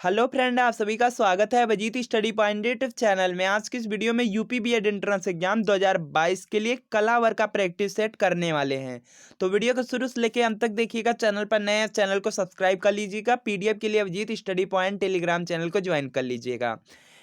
Hello friend, आप सभी का स्वागत है Abhijeet study point YouTube channel में। आज की इस वीडियो में यूपी बीएड एंट्रेंस एग्जाम 2022 के लिए कला वर्ग का प्रैक्टिस सेट करने वाले हैं। तो वीडियो को शुरू से लेकर अंत तक देखिएगा। चैनल पर नए हैं, चैनल को सब्सक्राइब कर लीजिएगा। पीडीएफ के लिए Abhijeet study point Telegram channel को ज्वाइन कर लीजिएगा।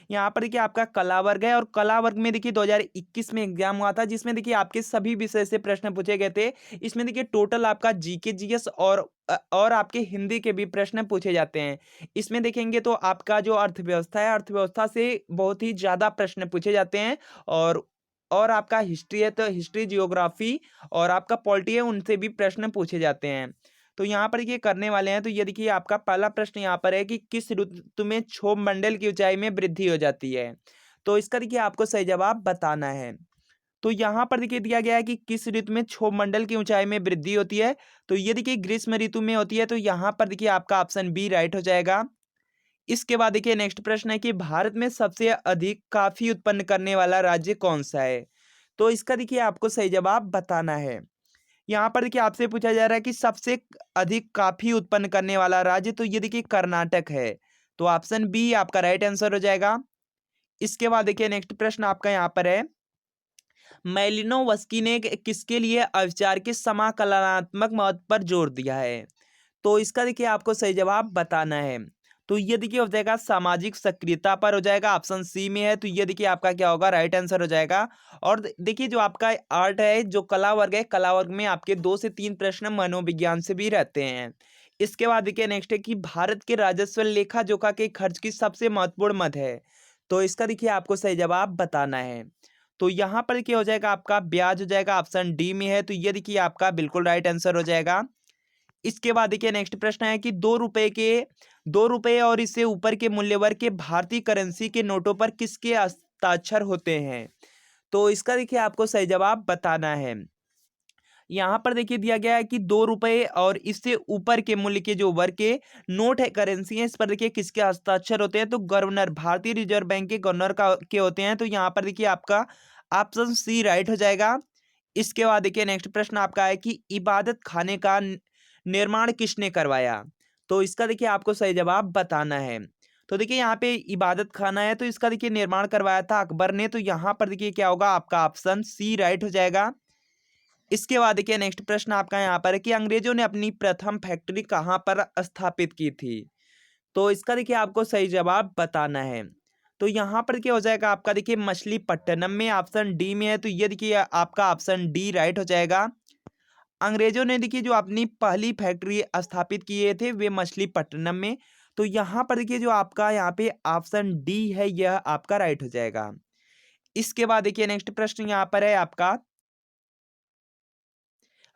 यहाँ पर देखिए आपका कला वर्ग है और कला वर्ग में देखिए 2021 में एग्जाम हुआ था, जिसमें देखिए आपके सभी विषय से प्रश्न पूछे गए थे। इसमें देखिए टोटल आपका जीके जीएस और आपके हिंदी के भी प्रश्न पूछे जाते हैं। इसमें देखेंगे तो आपका जो अर्थव्यवस्था है, अर्थव्यवस्था से बहुत ही ज़्यादा प्रश्न पूछे जाते हैं। और आपका हिस्ट्री है तो हिस्ट्री, जियोग्राफी और आपका पॉलिटी है, उनसे भी प्रश्न पूछे जाते हैं। तो यहाँ पर ये करने वाले हैं। तो ये देखिए आपका पहला प्रश्न यहाँ पर है कि किस ऋतु में क्षोभ मंडल की ऊंचाई में वृद्धि हो जाती है। तो इसका देखिए आपको सही जवाब बताना है। तो यहाँ पर देखिए दिया गया है कि किस ऋतु में क्षोभ मंडल की ऊंचाई में वृद्धि होती है। तो ये देखिए ग्रीष्म ऋतु में होती है। तो यहाँ पर देखिए आपका ऑप्शन बी राइट हो जाएगा। इसके बाद देखिए नेक्स्ट प्रश्न है कि भारत में सबसे अधिक कॉफी उत्पन्न करने वाला राज्य कौन सा है। तो इसका देखिए आपको सही जवाब बताना है। यहाँ पर देखिए आपसे पूछा जा रहा है कि सबसे अधिक कॉफी उत्पन्न करने वाला राज्य, तो ये देखिए कर्नाटक है। तो ऑप्शन बी आपका राइट आंसर हो जाएगा। इसके बाद देखिए नेक्स्ट प्रश्न आपका यहाँ पर है, मैलिनोवस्की ने किसके लिए अविचार के समाकलनात्मक महत्व पर जोर दिया है। तो इसका देखिए आपको सही जवाब बताना है। तो ये देखिए हो जाएगा सामाजिक सक्रियता पर हो जाएगा, ऑप्शन सी में है। तो ये देखिए आपका क्या होगा, राइट आंसर हो जाएगा। और देखिए जो आपका आर्ट है, जो कला वर्ग है, कला वर्ग में आपके 2 से 3 प्रश्न मनोविज्ञान से भी रहते हैं। इसके बाद देखिए नेक्स्ट है कि भारत के राजस्व लेखा जोखा के खर्च की सबसे महत्वपूर्ण मद है। तो इसका देखिए आपको सही जवाब बताना है। तो यहाँ पर क्या हो जाएगा, आपका ब्याज हो जाएगा, ऑप्शन डी में है। तो ये देखिए आपका बिल्कुल राइट आंसर हो जाएगा। इसके बाद देखिए नेक्स्ट प्रश्न है कि 2 रुपए और इससे ऊपर के मूल्य वर्ग के भारतीय करेंसी के नोटों पर किसके हस्ताक्षर होते हैं। तो इसका देखिए आपको सही जवाब बताना है। यहाँ पर देखिए दिया गया है कि 2 रुपए और इससे ऊपर के मूल्य के जो वर्ग के नोट है, करेंसी है, इस पर देखिए किसके हस्ताक्षर होते हैं। तो गवर्नर, भारतीय रिजर्व बैंक के गवर्नर का के होते हैं। तो यहाँ पर देखिए आपका ऑप्शन सी राइट हो जाएगा। इसके बाद देखिए नेक्स्ट प्रश्न आपका है कि इबादत खाने का निर्माण किसने करवाया। तो इसका देखिए आपको सही जवाब बताना है। तो देखिए यहाँ पे इबादत खाना है, तो इसका देखिए निर्माण करवाया था अकबर ने। तो यहाँ पर देखिए क्या होगा, आपका ऑप्शन सी राइट हो जाएगा। इसके बाद देखिए नेक्स्ट प्रश्न आपका यहाँ पर है कि अंग्रेजों ने अपनी प्रथम फैक्ट्री कहाँ पर स्थापित की थी। तो इसका देखिए आपको सही जवाब बताना है। तो यहाँ पर क्या हो जाएगा, आपका देखिए मछलीपट्टनम में, ऑप्शन डी में है। तो ये देखिए आपका ऑप्शन डी राइट हो जाएगा। अंग्रेजों ने देखिए जो अपनी पहली फैक्ट्री स्थापित किए थे वे मछलीपट्टनम में। तो यहाँ पर देखिए जो आपका यहाँ पे ऑप्शन डी है, यह आपका राइट हो जाएगा। इसके बाद देखिए नेक्स्ट प्रश्न यहाँ पर है आपका,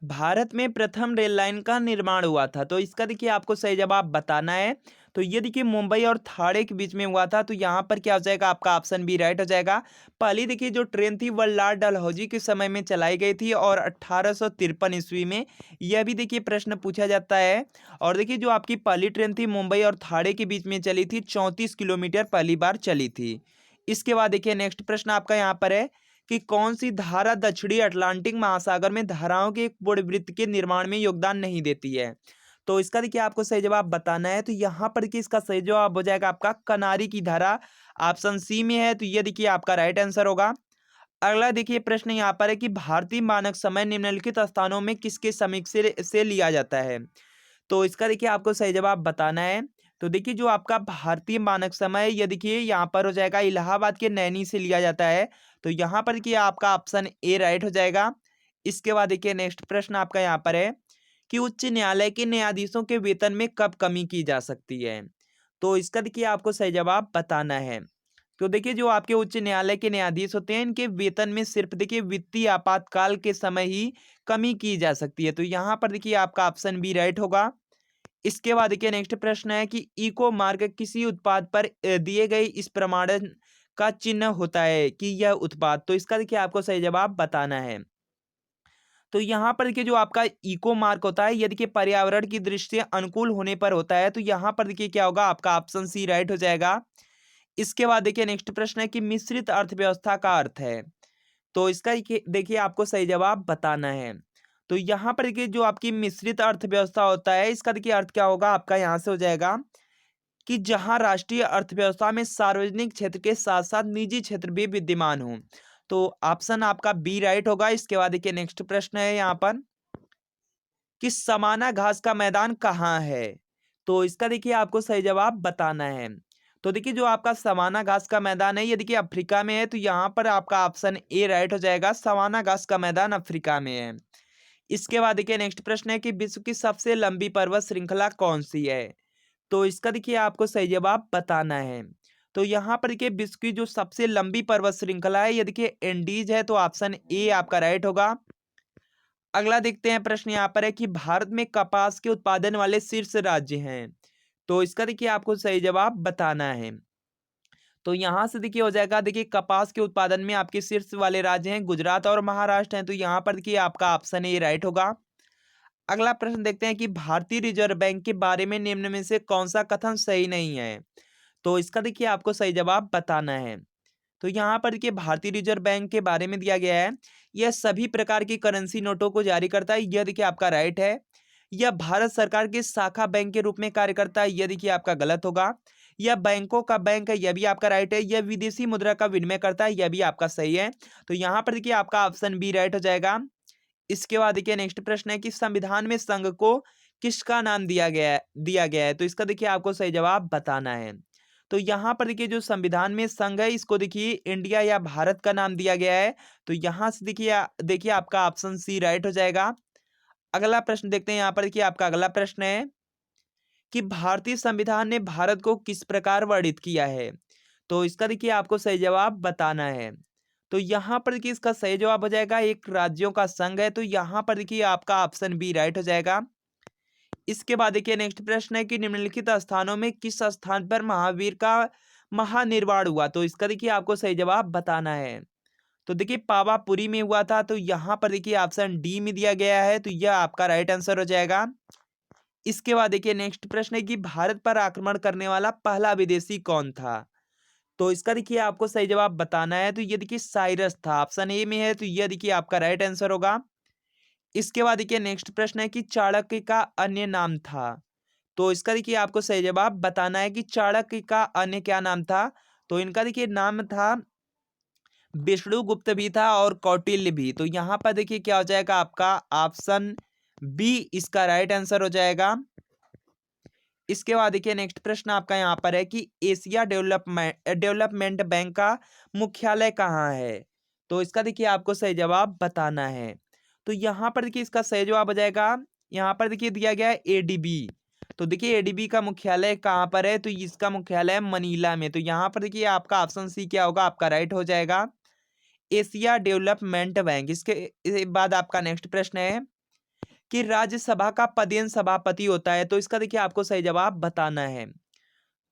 भारत में प्रथम रेल लाइन का निर्माण हुआ था। तो इसका देखिए आपको सही जवाब बताना है। तो ये देखिए मुंबई और थाने के बीच में हुआ था। तो यहाँ पर क्या हो जाएगा, आपका ऑप्शन बी राइट हो जाएगा। पहली देखिए जो ट्रेन थी वह लॉर्ड डलहौजी के समय में चलाई गई थी और 1853 ईस्वी में। यह भी देखिए प्रश्न पूछा जाता है। और देखिए जो आपकी पहली ट्रेन थी मुंबई और थाने के बीच में चली थी, 34 किलोमीटर पहली बार चली थी। इसके बाद देखिए नेक्स्ट प्रश्न आपका यहाँ पर है कि कौन सी धारा दक्षिणी अटलांटिक महासागर में धाराओं के एक पूर्णवृत्त के निर्माण में योगदान नहीं देती है। तो इसका देखिए आपको सही जवाब बताना है। तो यहाँ पर देखिए इसका सही जवाब हो जाएगा आपका कनारी की धारा, ऑप्शन सी में है। तो ये देखिए आपका राइट आंसर होगा। अगला देखिए प्रश्न यहाँ पर है कि भारतीय मानक समय निम्नलिखित स्थानों में किसके समीप से लिया जाता है। तो इसका देखिए आपको सही जवाब बताना है। तो देखिए जो आपका भारतीय मानक समय, ये देखिए यहाँ पर हो जाएगा इलाहाबाद के नैनी से लिया जाता है। तो यहाँ पर देखिए आपका ऑप्शन ए राइट हो जाएगा। इसके बाद देखिए नेक्स्ट प्रश्न आपका यहाँ पर है कि उच्च न्यायालय के न्यायाधीशों के वेतन में कब कमी की जा सकती है। तो इसका देखिए आपको सही जवाब बताना है। तो देखिए जो आपके उच्च न्यायालय के न्यायाधीश होते हैं, इनके वेतन में सिर्फ देखिए वित्तीय आपातकाल के समय ही कमी की जा सकती है। तो यहाँ पर देखिए आपका ऑप्शन बी राइट होगा। इसके बाद देखिए नेक्स्ट प्रश्न है कि इको मार्क किसी उत्पाद पर दिए गए इस प्रमाणन का चिन्ह होता है कि यह उत्पाद। तो इसका देखिए आपको सही जवाब बताना है। तो यहाँ पर देखिए जो आपका इको मार्क होता है, यह देखिए पर्यावरण की दृष्टि से अनुकूल होने पर होता है। तो यहाँ पर देखिए क्या होगा, आपका ऑप्शन सी राइट हो जाएगा। इसके बाद देखिए नेक्स्ट प्रश्न है कि मिश्रित अर्थव्यवस्था का अर्थ है। तो इसका देखिए आपको सही जवाब बताना है। तो यहाँ पर देखिए जो आपकी मिश्रित अर्थव्यवस्था होता है, इसका देखिए अर्थ क्या होगा, आपका यहाँ से हो जाएगा कि जहां राष्ट्रीय अर्थव्यवस्था में सार्वजनिक क्षेत्र के साथ साथ निजी क्षेत्र भी विद्यमान हो। तो ऑप्शन आपका बी राइट होगा। इसके बाद देखिए नेक्स्ट प्रश्न है यहाँ पर कि समाना घास का मैदान कहाँ है। तो इसका देखिए आपको सही जवाब बताना है। तो देखिए जो आपका समाना घास का मैदान है ये देखिए अफ्रीका में है, तो यहाँ पर आपका ऑप्शन ए राइट हो जाएगा। समाना घास का मैदान अफ्रीका में है। इसके बाद देखिए नेक्स्ट प्रश्न है कि विश्व की सबसे लंबी पर्वत श्रृंखला कौन सी है। तो इसका देखिए आपको सही जवाब बताना है। तो यहाँ पर देखिए विश्व की जो सबसे लंबी पर्वत श्रृंखला है ये देखिए एंडीज है, तो ऑप्शन ए आपका राइट होगा। अगला देखते हैं प्रश्न यहाँ पर है कि भारत में कपास के उत्पादन वाले शीर्ष राज्य हैं। तो इसका देखिए आपको सही जवाब बताना है। तो यहाँ से देखिए हो जाएगा, देखिए कपास के उत्पादन में आपके शीर्ष वाले राज्य हैं गुजरात और महाराष्ट्र हैं, तो यहाँ पर देखिए आपका ऑप्शन ए राइट होगा। अगला प्रश्न देखते हैं कि भारतीय रिजर्व बैंक के बारे में निम्न में से कौन सा कथन सही नहीं है। तो इसका देखिए आपको सही जवाब बताना है। तो यहाँ पर देखिए भारतीय रिजर्व बैंक के बारे में दिया गया है, यह सभी प्रकार की करेंसी नोटों को जारी करता है, यह देखिए आपका राइट है। यह भारत सरकार के शाखा बैंक के रूप में कार्य करता है, यह देखिए आपका गलत होगा। यह बैंकों का बैंक है, यह भी आपका राइट है। यह विदेशी मुद्रा का विनिमय करता है, यह भी आपका सही है। तो यहाँ पर देखिए आपका ऑप्शन बी राइट हो जाएगा। इसके बाद देखिए नेक्स्ट प्रश्न है कि संविधान में संघ को किसका नाम दिया गया है। तो इसका देखिए आपको सही जवाब बताना है। तो यहाँ पर देखिए जो संविधान में संघ है इसको देखिए इंडिया या भारत का नाम दिया गया है। तो यहाँ से देखिए आपका ऑप्शन सी राइट हो जाएगा। अगला प्रश्न देखते हैं। यहाँ पर देखिए आपका अगला प्रश्न है कि भारतीय संविधान ने भारत को किस प्रकार वर्णित किया है। तो इसका देखिए आपको सही जवाब बताना है। तो यहाँ पर देखिए इसका सही जवाब हो जाएगा एक राज्यों का संघ है, तो यहाँ पर देखिए आपका ऑप्शन बी राइट हो जाएगा। इसके बाद देखिए नेक्स्ट प्रश्न है कि निम्नलिखित स्थानों में किस स्थान पर महावीर का महानिर्वाण हुआ। तो इसका देखिए आपको सही जवाब बताना है। तो देखिए पावापुरी में हुआ था, तो यहाँ पर देखिए ऑप्शन डी में दिया गया है, तो यह आपका राइट आंसर हो जाएगा। इसके बाद देखिए नेक्स्ट प्रश्न है कि भारत पर आक्रमण करने वाला पहला विदेशी कौन था। तो इसका देखिए आपको सही जवाब बताना है। तो ये देखिए साइरस था, ऑप्शन ए में है, तो यह देखिए आपका राइट आंसर होगा। इसके बाद देखिए नेक्स्ट प्रश्न है कि चाणक्य का अन्य नाम था। तो इसका देखिए आपको सही जवाब बताना है कि चाणक्य का अन्य क्या नाम था। तो इनका देखिए नाम था विष्णुगुप्त भी था और कौटिल्य भी। तो यहाँ पर देखिए क्या हो जाएगा आपका ऑप्शन बी इसका राइट आंसर हो जाएगा। इसके बाद देखिए नेक्स्ट प्रश्न आपका यहाँ पर है कि एशिया डेवलपमेंट बैंक का मुख्यालय कहाँ है। तो इसका देखिए आपको सही जवाब बताना है। तो यहाँ पर देखिए इसका सही जवाब हो जाएगा, यहाँ पर देखिए दिया गया है एडीबी। तो देखिए एडीबी का मुख्यालय कहाँ पर है। तो इसका मुख्यालय है मनीला में। तो यहाँ पर देखिए आपका ऑप्शन सी क्या होगा, आपका राइट हो जाएगा एशिया डेवलपमेंट बैंक। इसके बाद आपका नेक्स्ट प्रश्न है कि राज्यसभा का पदेन सभापति होता है। तो इसका देखिए आपको सही जवाब बताना है।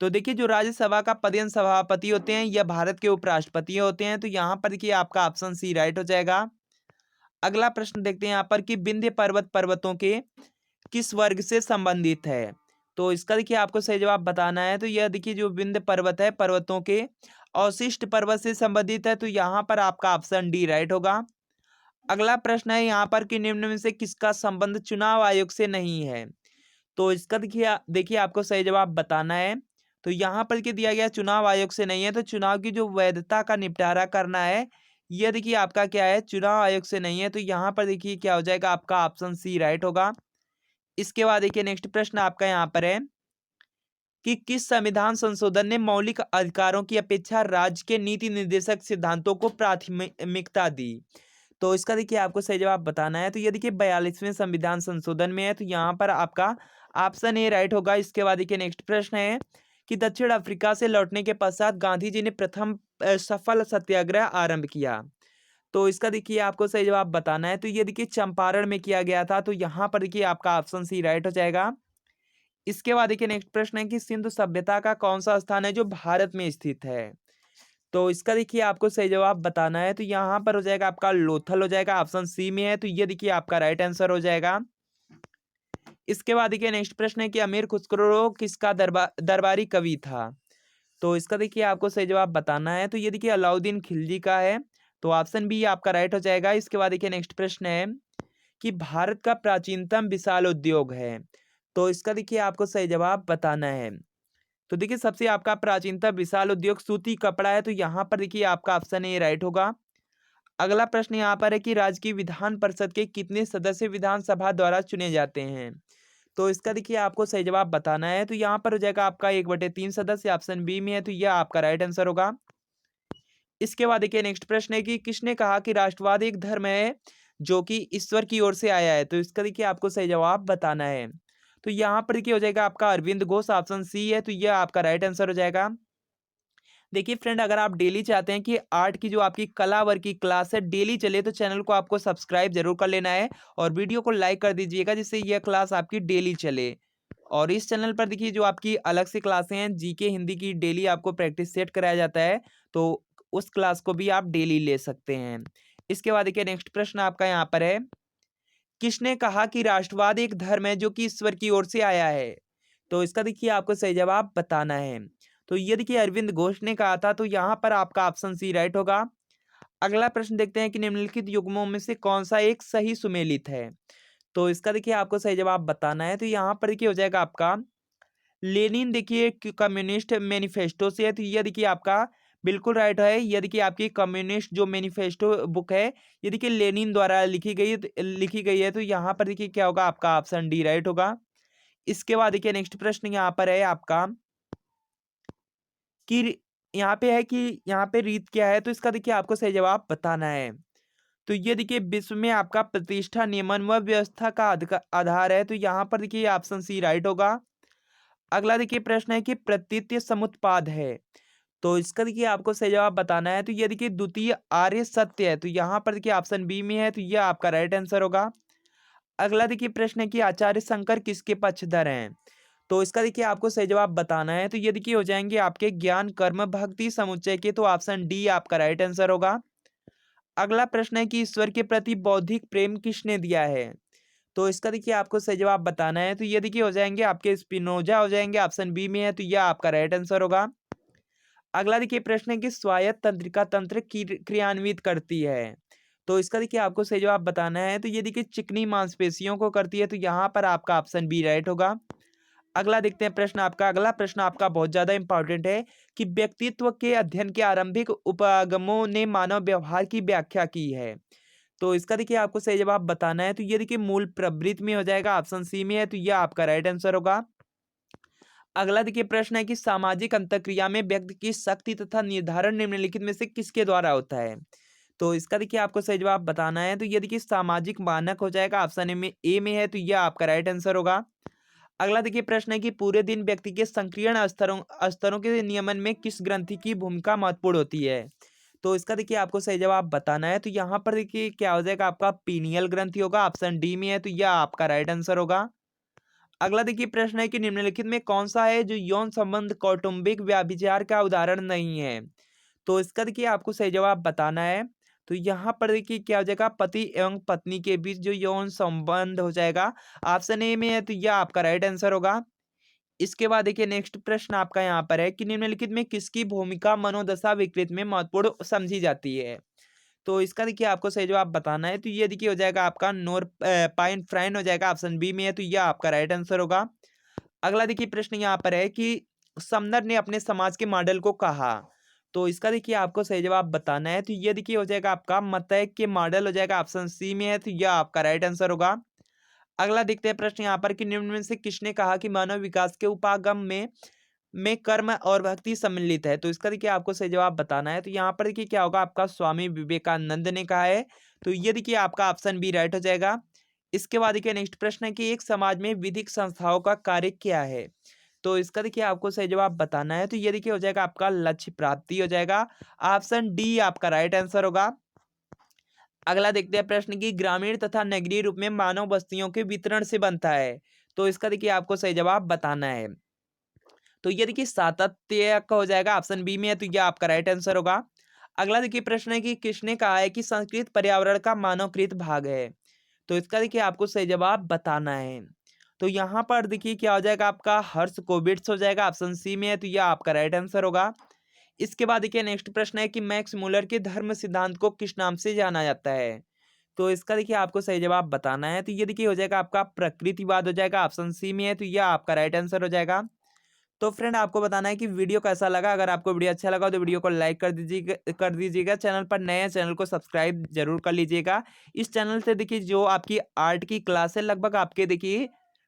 तो देखिए जो राज्यसभा का पदेन सभापति होते हैं यह भारत के उपराष्ट्रपति होते हैं। तो यहाँ पर देखिए आपका ऑप्शन सी राइट हो जाएगा। अगला प्रश्न देखते हैं यहाँ पर कि विंध्य पर्वत पर्वतों के किस वर्ग से संबंधित है। तो इसका देखिए आपको सही जवाब बताना है। तो यह देखिए जो विंध्य पर्वत है पर्वतों के अवशिष्ट पर्वत से संबंधित है। तो यहाँ पर आपका ऑप्शन डी राइट होगा। अगला प्रश्न है यहाँ पर कि निम्न में से किसका संबंध चुनाव आयोग से नहीं है। तो इसका देखिए आपको सही जवाब बताना है। तो यहाँ पर के दिया गया चुनाव आयोग से नहीं है, तो चुनाव की जो वैधता का निपटारा करना है यह देखिए आपका क्या है, चुनाव आयोग से नहीं है। तो यहाँ पर देखिए क्या हो जाएगा, आपका ऑप्शन सी राइट होगा। इसके बाद देखिए नेक्स्ट प्रश्न आपका यहाँ पर है कि किस संविधान संशोधन ने मौलिक अधिकारों की अपेक्षा राज्य के नीति निर्देशक सिद्धांतों को प्राथमिकता दी। तो इसका देखिए आपको सही जवाब बताना है। तो ये देखिए 42वें संविधान संशोधन में है, तो यहाँ पर आपका ऑप्शन ए राइट होगा। इसके बाद देखिए नेक्स्ट प्रश्न है कि दक्षिण अफ्रीका से लौटने के पश्चात गांधी जी ने प्रथम सफल सत्याग्रह आरंभ किया। तो इसका देखिए आपको सही जवाब बताना है। तो ये देखिए चंपारण में किया गया था। तो यहाँ पर देखिए आपका ऑप्शन सी राइट हो जाएगा। इसके बाद देखिए नेक्स्ट प्रश्न है कि सिंधु सभ्यता का कौन सा स्थान है जो भारत में स्थित है। तो इसका देखिए आपको सही जवाब बताना है। तो यहाँ पर हो जाएगा आपका लोथल हो जाएगा, ऑप्शन सी में है। तो ये देखिए आपका राइट आंसर हो जाएगा। इसके बाद देखिए नेक्स्ट प्रश्न है कि अमीर खुसरो किसका दरबारी कवि था। तो इसका देखिए आपको सही जवाब बताना है। तो ये देखिए अलाउद्दीन खिलजी का है। तो ऑप्शन बी आपका राइट हो जाएगा। इसके बाद देखिए नेक्स्ट प्रश्न है कि भारत का प्राचीनतम विशाल उद्योग है। तो इसका देखिए आपको सही जवाब बताना है। तो देखिए सबसे आपका प्राचीनतम विशाल उद्योग सूती कपड़ा है, तो यहाँ पर देखिए आपका ऑप्शन ए राइट होगा। अगला प्रश्न यहाँ पर है कि राज्य की विधान परिषद के कितने सदस्य विधानसभा द्वारा चुने जाते हैं? तो इसका देखिए आपको सही जवाब बताना है, तो यहाँ पर हो जाएगा आपका 1/3 सदस्य, ऑप्शन बी में है, तो यह आपका राइट आंसर होगा। इसके बाद देखिए नेक्स्ट प्रश्न है कि किसने कहा कि राष्ट्रवाद एक धर्म है जो कि ईश्वर की ओर से आया है? तो इसका देखिए आपको सही जवाब बताना है। तो यहाँ पर देखिए हो जाएगा आपका अरविंद घोष, ऑप्शन सी है, तो यह आपका राइट आंसर हो जाएगा। देखिए फ्रेंड, अगर आप डेली चाहते हैं कि आर्ट की जो आपकी कला वर्ग की क्लास है डेली चले, तो चैनल को आपको सब्सक्राइब जरूर कर लेना है और वीडियो को लाइक कर दीजिएगा, जिससे यह क्लास आपकी डेली चले। और इस चैनल पर देखिए जो आपकी अलग से क्लासें हैं जीके हिंदी की, डेली आपको प्रैक्टिस सेट कराया जाता है, तो उस क्लास को भी आप डेली ले सकते हैं। इसके बाद देखिए नेक्स्ट प्रश्न आपका यहाँ पर है, किसने कहा कि राष्ट्रवाद एक धर्म है जो कि ईश्वर की ओर से आया है? तो इसका देखिए आपको सही जवाब बताना है। तो ये देखिए अरविंद घोष ने कहा था, तो यहाँ पर आपका ऑप्शन सी राइट होगा। अगला प्रश्न देखते हैं कि निम्नलिखित युग्मों में से कौन सा एक सही सुमेलित है? तो इसका देखिए आपको सही जवाब बताना है, तो यहाँ पर देखिए हो जाएगा आपका लेनिन देखिए कम्युनिस्ट मैनिफेस्टो से है, तो ये देखिए आपका बिल्कुल राइट है। ये देखिए आपकी कम्युनिस्ट जो मैनिफेस्टो बुक है, ये देखिए लेनिन द्वारा लिखी गई है, तो यहाँ पर देखिए क्या होगा, आपका ऑप्शन डी राइट होगा। इसके बाद देखिए नेक्स्ट प्रश्न यहाँ पर है आपका कि यहाँ पे है कि यहाँ पे रीत क्या है? तो इसका देखिए आपको सही जवाब बताना है। तो ये देखिए विश्व में आपका प्रतिष्ठा नियमन व व्यवस्था का आधार है, तो यहाँ पर देखिए ऑप्शन सी राइट होगा। अगला देखिए प्रश्न है कि प्रतीत समुत्पाद है, तो इसका देखिए आपको सही जवाब बताना है। तो ये देखिए द्वितीय आर्य सत्य है, तो यहाँ पर देखिए ऑप्शन बी में है, तो यह आपका राइट आंसर होगा। अगला देखिए प्रश्न है कि आचार्य शंकर किसके पक्षधर हैं? तो इसका देखिए आपको सही जवाब बताना है। तो ये देखिए हो जाएंगे आपके ज्ञान कर्म भक्ति समुच्चय के, तो ऑप्शन डी आपका राइट आंसर होगा। अगला प्रश्न है कि ईश्वर के प्रति बौद्धिक प्रेम किसने दिया है? तो इसका देखिए आपको सही जवाब बताना है। तो ये देखिए हो जाएंगे आपके स्पिनोजा हो जाएंगे, ऑप्शन बी में है, तो यह आपका राइट आंसर होगा। अगला देखिए प्रश्न है कि स्वायत्त तंत्रिका तंत्र क्रियान्वित करती है, तो इसका देखिए आपको सही जवाब बताना है। तो ये देखिए चिकनी मांसपेशियों को करती है, तो यहाँ पर आपका ऑप्शन बी राइट होगा। अगला देखते हैं प्रश्न आपका, अगला प्रश्न आपका बहुत ज्यादा इंपॉर्टेंट है कि व्यक्तित्व के अध्ययन के आरंभिक उपगमों ने मानव व्यवहार की व्याख्या की है, तो इसका देखिए आपको सही जवाब बताना है। तो ये देखिए मूल प्रवृत्ति में हो जाएगा, ऑप्शन सी में है, तो यह आपका राइट आंसर होगा। अगला देखिए प्रश्न है कि सामाजिक अंतःक्रिया में व्यक्ति की शक्ति तथा निर्धारण निम्नलिखित में से किसके द्वारा होता है? तो इसका देखिए आपको सही जवाब बताना है। तो ये देखिए सामाजिक मानक हो जाएगा, ऑप्शन ए में है, तो यह आपका राइट आंसर होगा। अगला देखिए प्रश्न है कि पूरे दिन व्यक्ति के संक्रियण स्तरों स्तरों के नियमन में किस ग्रंथि की भूमिका महत्वपूर्ण होती है? तो इसका देखिए आपको सही जवाब बताना है। तो यहाँ पर देखिए क्या हो जाएगा, आपका पीनियल ग्रंथि होगा, ऑप्शन डी में है, तो यह आपका राइट आंसर होगा। अगला देखिए प्रश्न है कि निम्नलिखित में कौन सा है जो यौन संबंध कौटुंबिक व्यभिचार का उदाहरण नहीं है? तो इसका देखिए आपको सही जवाब बताना है। तो यहाँ पर देखिए क्या हो जाएगा, पति एवं पत्नी के बीच जो यौन संबंध हो जाएगा, ऑप्शन ए में है, तो यह आपका राइट आंसर होगा। इसके बाद देखिए नेक्स्ट प्रश्न आपका यहाँ पर है कि निम्नलिखित में किसकी भूमिका मनोदशा विकृत में महत्वपूर्ण समझी जाती है? तो इसका देखिए आपको सही जवाब बताना है। तो ये देखिए हो जाएगा आपका पाइन फ्राइन हो जाएगा, ऑप्शन बी में है, तो यह आपका राइट आंसर होगा। अगला देखिए प्रश्न यहाँ पर है कि समनर ने अपने समाज के मॉडल को कहा, तो इसका देखिए आपको सही जवाब बताना है। तो ये देखिए हो जाएगा आपका मतैक के मॉडल हो जाएगा, ऑप्शन सी में है, तो यह आपका राइट आंसर होगा। अगला देखते हैं प्रश्न यहाँ पर कि निम्न में से किसने कहा कि मानव विकास के उपागम में कर्म और भक्ति सम्मिलित है? तो इसका देखिए आपको सही जवाब बताना है। तो यहाँ पर देखिए क्या होगा, आपका स्वामी विवेकानंद ने कहा है, तो ये देखिए आपका ऑप्शन बी राइट हो जाएगा। इसके बाद देखिए नेक्स्ट प्रश्न है कि एक समाज में विधिक संस्थाओं का कार्य क्या है? तो इसका देखिए आपको सही जवाब बताना है। तो ये देखिए हो जाएगा आपका लक्ष्य प्राप्ति हो जाएगा, ऑप्शन डी आपका राइट आंसर होगा। अगला देखते हैं प्रश्न की ग्रामीण तथा नगरीय रूप में मानव बस्तियों के वितरण से बनता है, तो इसका देखिए आपको सही जवाब बताना है। तो ये देखिए सातत्य का हो जाएगा, ऑप्शन बी में है, तो यह आपका राइट आंसर होगा। अगला देखिए प्रश्न है कि किसने कहा है कि संस्कृत पर्यावरण का मानवकृत भाग है? तो इसका देखिए आपको सही जवाब बताना है। तो यहाँ पर देखिए क्या हो जाएगा, आपका हर्ष कोविट्स हो जाएगा, ऑप्शन सी में है, तो यह आपका राइट आंसर होगा। इसके बाद देखिए नेक्स्ट प्रश्न है कि मैक्स मूलर के धर्म सिद्धांत को किस नाम से जाना जाता है? तो इसका देखिए आपको सही जवाब बताना है। तो ये देखिए हो जाएगा आपका प्रकृतिवाद हो जाएगा, ऑप्शन सी में है, तो यह आपका राइट आंसर हो जाएगा। तो फ्रेंड आपको बताना है कि वीडियो कैसा लगा। अगर आपको वीडियो अच्छा लगा तो वीडियो को लाइक कर दीजिएगा। चैनल पर नए हैं, चैनल को सब्सक्राइब जरूर कर लीजिएगा। इस चैनल से देखिए जो आपकी आर्ट की क्लास है लगभग आपके देखिए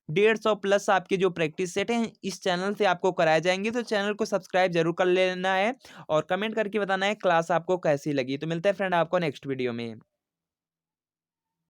150 प्लस आपके जो प्रैक्टिस सेट हैं इस चैनल से आपको कराए जाएंगे। तो चैनल को सब्सक्राइब जरूर कर लेना है और कमेंट करके बताना है क्लास आपको कैसी लगी। तो मिलते हैं फ्रेंड आपको नेक्स्ट वीडियो में।